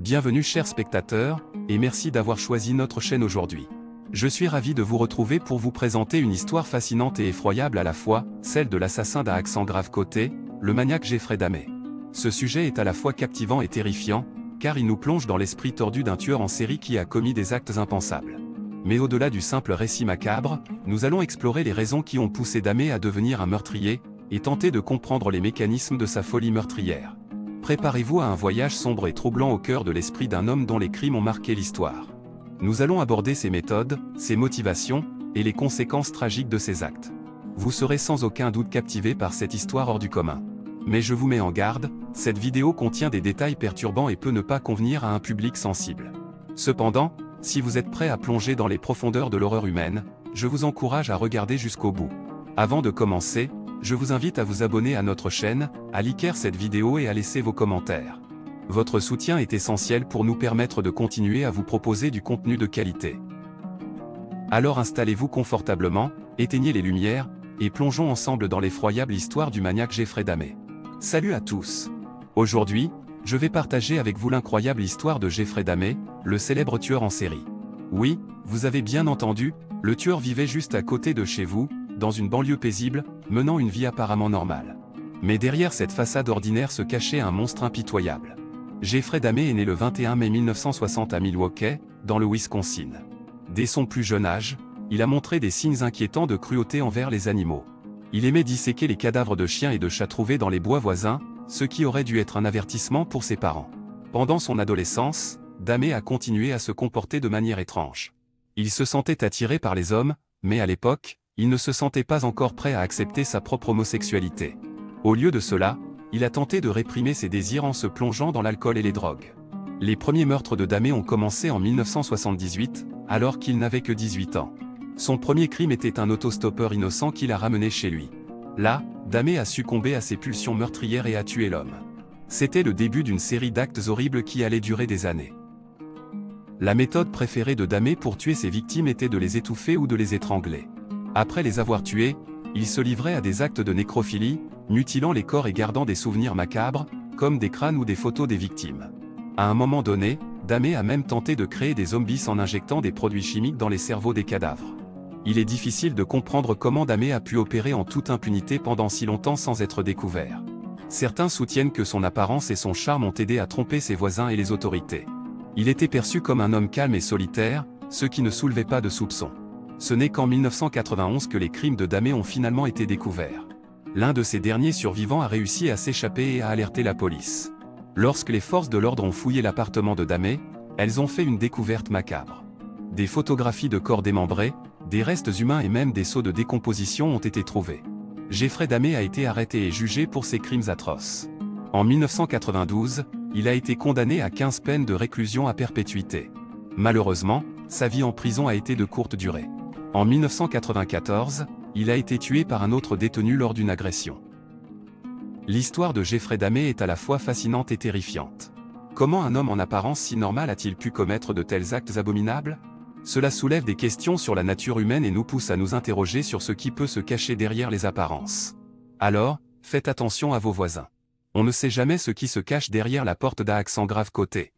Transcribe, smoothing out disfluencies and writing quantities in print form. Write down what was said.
Bienvenue chers spectateurs, et merci d'avoir choisi notre chaîne aujourd'hui. Je suis ravi de vous retrouver pour vous présenter une histoire fascinante et effroyable à la fois, celle de l'assassin d'Alexandre Côté, le maniaque Jeffrey Dahmé. Ce sujet est à la fois captivant et terrifiant, car il nous plonge dans l'esprit tordu d'un tueur en série qui a commis des actes impensables. Mais au-delà du simple récit macabre, nous allons explorer les raisons qui ont poussé Dahmé à devenir un meurtrier, et tenter de comprendre les mécanismes de sa folie meurtrière. Préparez-vous à un voyage sombre et troublant au cœur de l'esprit d'un homme dont les crimes ont marqué l'histoire. Nous allons aborder ses méthodes, ses motivations, et les conséquences tragiques de ses actes. Vous serez sans aucun doute captivé par cette histoire hors du commun. Mais je vous mets en garde, cette vidéo contient des détails perturbants et peut ne pas convenir à un public sensible. Cependant, si vous êtes prêt à plonger dans les profondeurs de l'horreur humaine, je vous encourage à regarder jusqu'au bout. Avant de commencer, je vous invite à vous abonner à notre chaîne, à liker cette vidéo et à laisser vos commentaires. Votre soutien est essentiel pour nous permettre de continuer à vous proposer du contenu de qualité. Alors installez-vous confortablement, éteignez les lumières, et plongeons ensemble dans l'effroyable histoire du maniaque Jeffrey Dahmé. Salut à tous! Aujourd'hui, je vais partager avec vous l'incroyable histoire de Jeffrey Dahmé, le célèbre tueur en série. Oui, vous avez bien entendu, le tueur vivait juste à côté de chez vous, dans une banlieue paisible, menant une vie apparemment normale. Mais derrière cette façade ordinaire se cachait un monstre impitoyable. Jeffrey Dahmé est né le 21 mai 1960 à Milwaukee, dans le Wisconsin. Dès son plus jeune âge, il a montré des signes inquiétants de cruauté envers les animaux. Il aimait disséquer les cadavres de chiens et de chats trouvés dans les bois voisins, ce qui aurait dû être un avertissement pour ses parents. Pendant son adolescence, Dahmé a continué à se comporter de manière étrange. Il se sentait attiré par les hommes, mais à l'époque, il ne se sentait pas encore prêt à accepter sa propre homosexualité. Au lieu de cela, il a tenté de réprimer ses désirs en se plongeant dans l'alcool et les drogues. Les premiers meurtres de Dahmé ont commencé en 1978, alors qu'il n'avait que 18 ans. Son premier crime était un autostoppeur innocent qu'il a ramené chez lui. Là, Dahmé a succombé à ses pulsions meurtrières et a tué l'homme. C'était le début d'une série d'actes horribles qui allait durer des années. La méthode préférée de Dahmé pour tuer ses victimes était de les étouffer ou de les étrangler. Après les avoir tués, il se livrait à des actes de nécrophilie, mutilant les corps et gardant des souvenirs macabres, comme des crânes ou des photos des victimes. À un moment donné, Dahmé a même tenté de créer des zombies en injectant des produits chimiques dans les cerveaux des cadavres. Il est difficile de comprendre comment Dahmé a pu opérer en toute impunité pendant si longtemps sans être découvert. Certains soutiennent que son apparence et son charme ont aidé à tromper ses voisins et les autorités. Il était perçu comme un homme calme et solitaire, ce qui ne soulevait pas de soupçons. Ce n'est qu'en 1991 que les crimes de Dahmé ont finalement été découverts. L'un de ces derniers survivants a réussi à s'échapper et a alerté la police. Lorsque les forces de l'ordre ont fouillé l'appartement de Dahmé, elles ont fait une découverte macabre. Des photographies de corps démembrés, des restes humains et même des sceaux de décomposition ont été trouvés. Jeffrey Dahmé a été arrêté et jugé pour ses crimes atroces. En 1992, il a été condamné à 15 peines de réclusion à perpétuité. Malheureusement, sa vie en prison a été de courte durée. En 1994, il a été tué par un autre détenu lors d'une agression. L'histoire de Jeffrey Dahmé est à la fois fascinante et terrifiante. Comment un homme en apparence si normal a-t-il pu commettre de tels actes abominables? Cela soulève des questions sur la nature humaine et nous pousse à nous interroger sur ce qui peut se cacher derrière les apparences. Alors, faites attention à vos voisins. On ne sait jamais ce qui se cache derrière la porte d'Alexandre Côté.